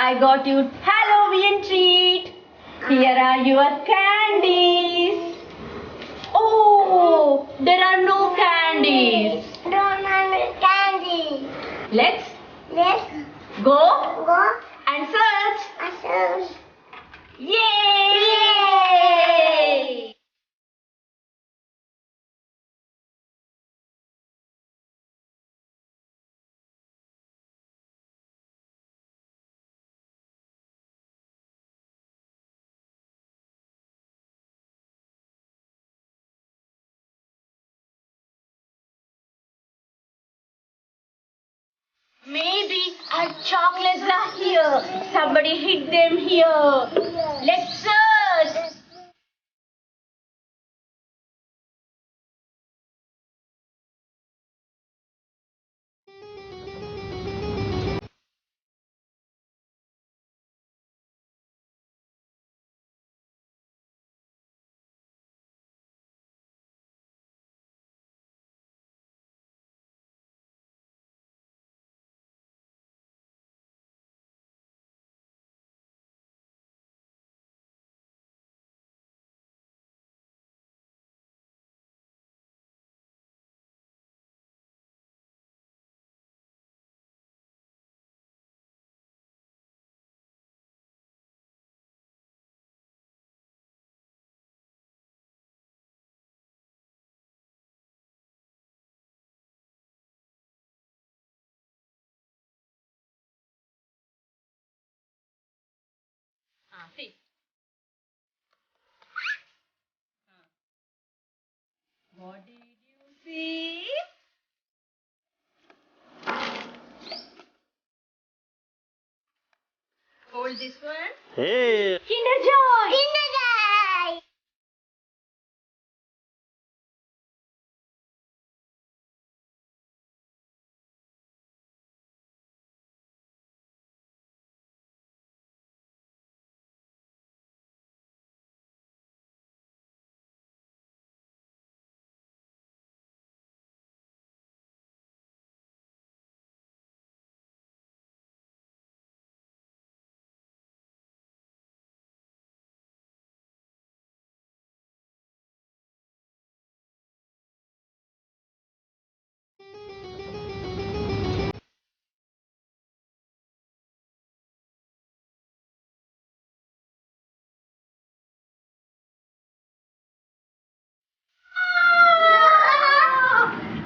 I got you Halloween treat. Here are your candies. Oh, there are no candies. Don't have candy. Let's Let's go go and search. ourselves. Yay! Maybe our chocolates are here. Somebody hid them here. Let's search. See. What did you see? Hold this one. Hey! Kinder Joy. Kinder Joy.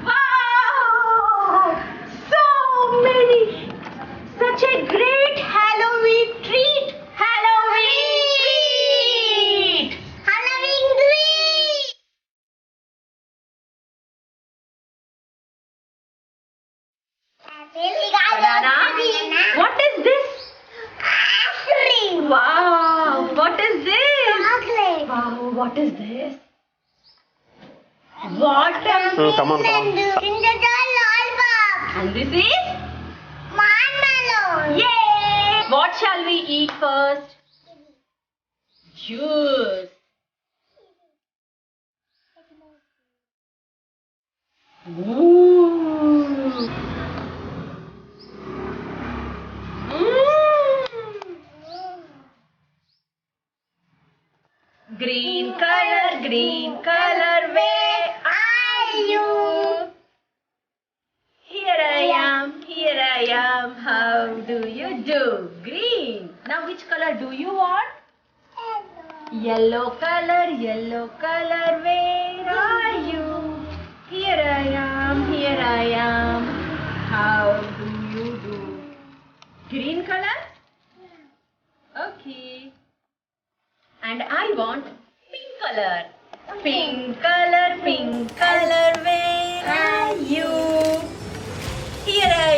Wow! So many! Such a great Halloween treat! Halloween treat! Halloween treat. Banana? What is this? Ice cream. Wow! What is this? Chocolate. Wow! What is this? What? Come on. Kinder Joy lollipop. And this is? Marshmallow. Yay! What shall we eat first? Juice. Ooh. Green color, where are you? Here I am, how do you do? Green. Now which color do you want? Yellow color, where are you? Here I am, how do you do? Green color? Okay. And I want pink color. Pink color, where are you? Here I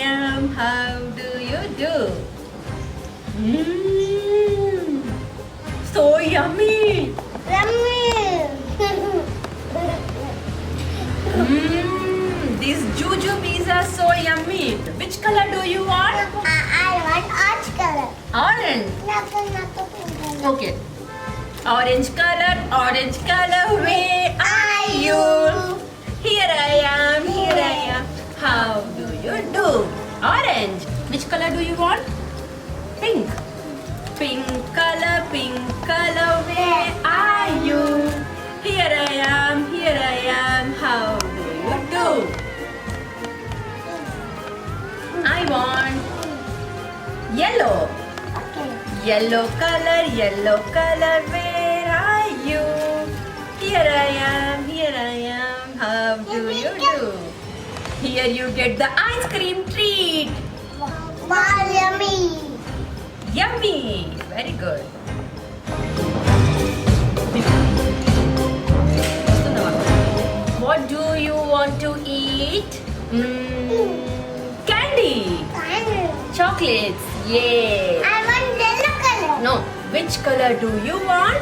am, how do you do? So yummy! These jujubes are so yummy. Which color do you want? I want orange color. Orange. Okay. Orange color, where are you? Here I am, how do you do? Orange. Which color do you want? Pink. Pink color, where are you? Here I am, how do you do? I want yellow. Okay. Yellow color, where are you? Here I am, how do you do? Here you get the ice cream treat. Wow, yummy. Yummy! Very good. What do you want to eat? Candy! Chocolates! Yay! I want yellow color. No, which color do you want?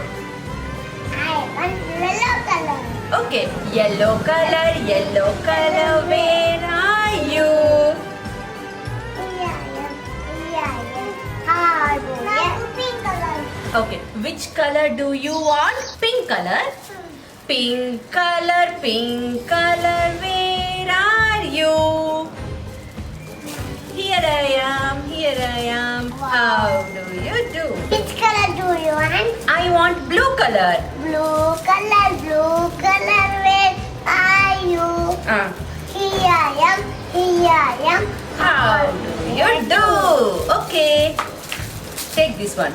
I want yellow color. Okay, yellow color, where are you? Pink color. Okay, which color do you want? Pink color? Pink color, where are you? Here I am, how do you do? Which color do you want? I want blue color. Blue color, where are you? Here I am, How do you do? Okay, take this one.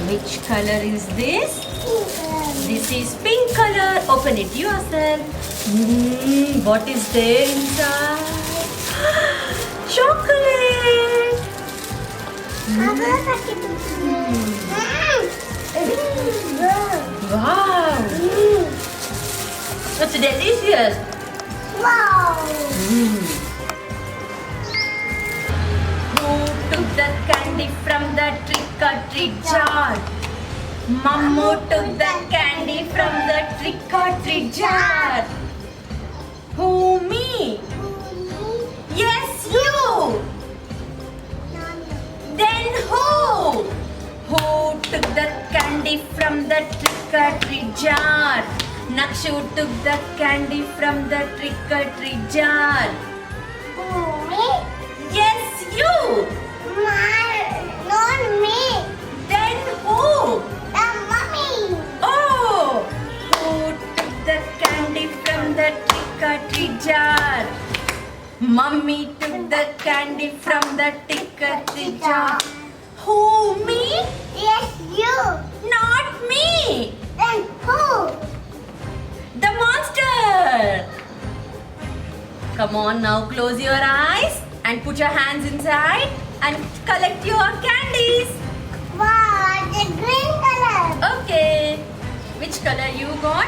Which color is this? This is pink color. Open it yourself. What is there inside? Chocolate. Wow. That's delicious. Wow! Who took the candy from the trick-or-treat jar? Mammu took the candy from the trick-or-treat jar. Who, me? Yes, you. Then who? Who took the candy from the trick-or-treat jar? Nakshu took the candy from the trick-or-treat jar. Me? Yes, you. Not me. Then who? The mommy. Oh, who took the candy from the trick-or-treat jar? Mummy took the candy from the trick-or-treat jar. Who, me? Yes, you. Not me. Then who? The monster. Come on, now close your eyes and put your hands inside and collect your candies. Wow, the green color. Okay. Which color you got?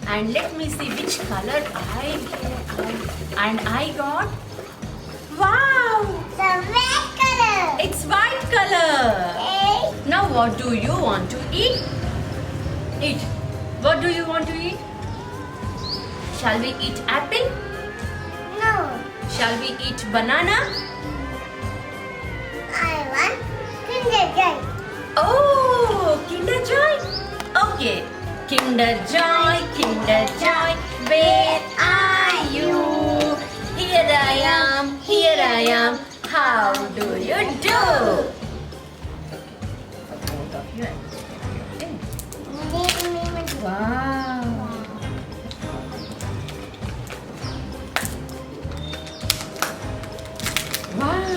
And let me see which color I got. Wow! The red color. It's white color. Okay. Now what do you want to eat? Eat. What do you want to eat? Shall we eat apple? No. Shall we eat banana? I want Kinder Joy. Oh, Kinder Joy. Okay. Kinder Joy, where are you? Here I am, how do you do? Wow. Wow.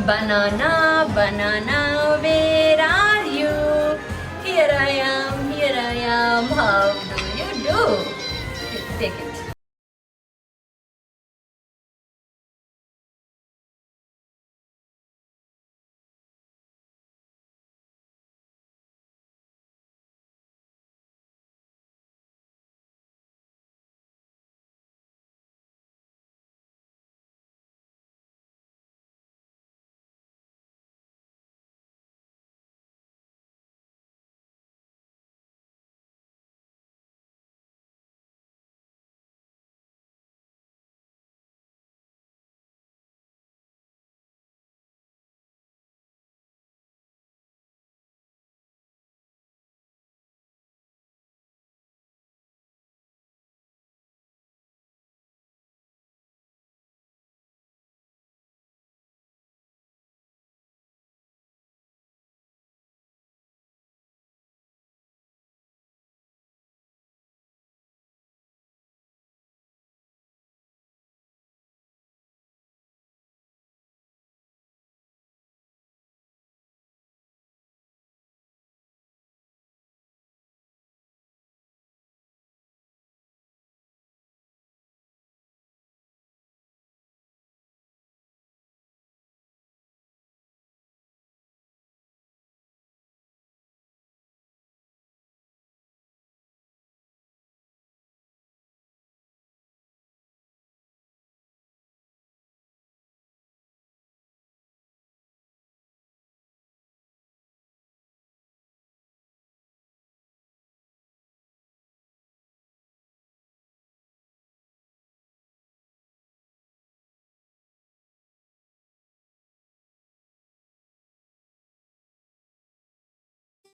Banana, where are you? Here I am, how do you do? Take it.